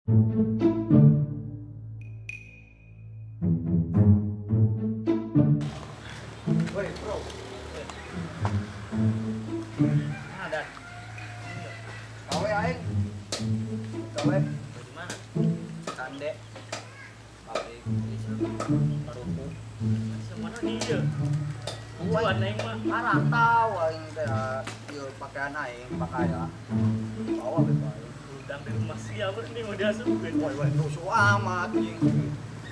Woi, bro. Ada. Gawe aing. Gawe. Di mana? Kande. Pabrik. Paruku. Semana dia. Buat naik mah. Arah tahu aing teh ieu pakaian aing pakaian. Bawa bebas aing. Udang di rumah siapa nih mau diasukin. Woi, rusuh amat anjing.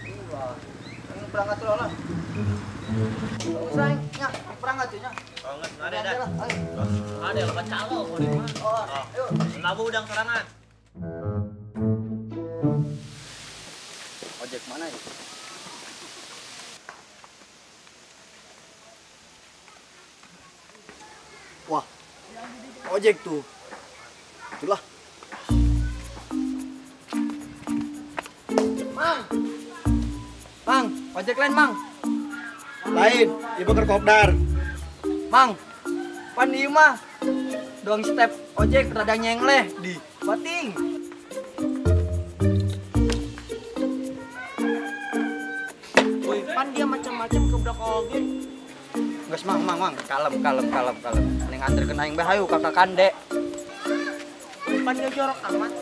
Ulah. Aing berangkat dulu lah. Usah aing nya, berangkat nya. Oh, enggak ada dah. Ayo. Ada yang kacalo mau di mana? Oh, ayo. Labu udang serangan. Ojek mana ya? Wah, ojek tuh. Itulah. Mang. Mang, ojek lain, Mang. Lain, ibu ke kopdar. Mang. Pan ieu mah. Doang step ojek rada nyengleh di bating. Woi, pan dia macam-macam ke budak oge. Geus mang, kalem. Mending anterkeun aing bae hayu Kakak Kande. Pan dia jorok amat.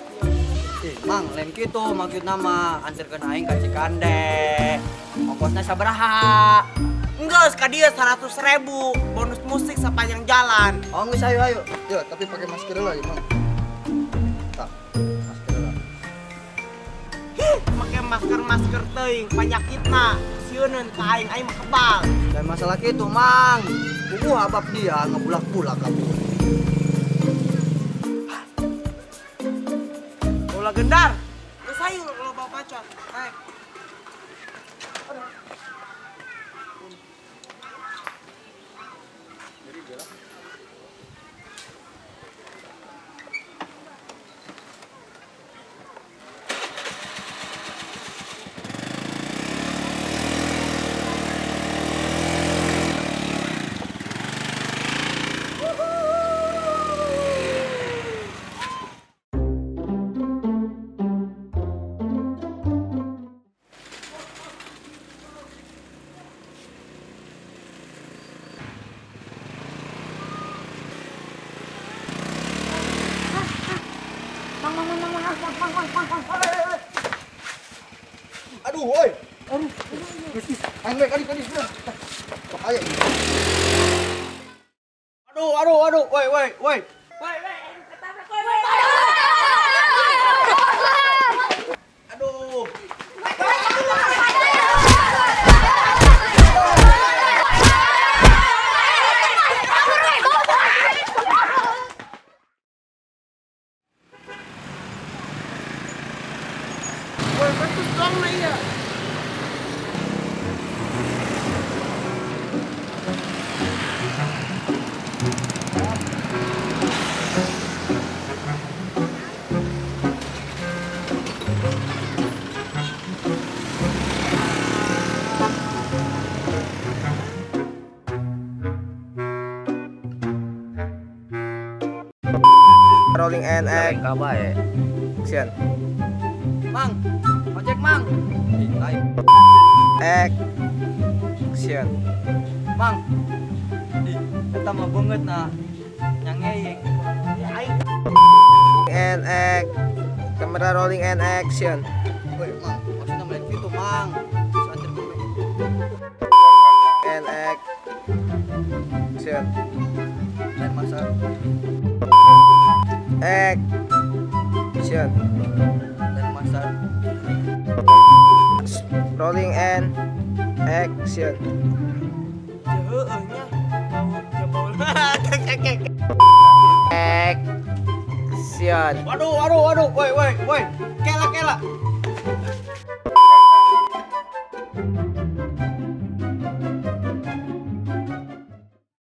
Ih, Mang, lain kitu maksudna mah anterkeun aing ka Cikande. Ongkosna sabaraha? Enggak, ka dia 100.000 bonus musik sepanjang jalan. Oh, geus ayo. Ya, tapi pakai masker lah, ya, Bang. Tak, masker lah. Make masker teuing penyakitna. Sieun ka aing mah kebal. Dan masalah kitu, Mang. Kuku habab dia ngebulak-bulak kamu. Ulah gendar. Geus sayu lo bawa pacar. Hai. Aduh, woi. Aing bae kali. Bahaya. Aduh, woi. Aduh. Woi, betul dong na iya. Rolling and Aing ka bae. action. Mang, ojek, Mang. Ih, lain. Action. Mang. Ih, eta mah beungeut na nyangeyeng. Aing And camera rolling and action. woi, Mang. Maksudna lain kitu, Mang. Terus anterkeun bae. And action. Lain masalah. Action. Lain masalah. Rolling and action. Heeh nya. Bau Action. Waduh, woi. Kela.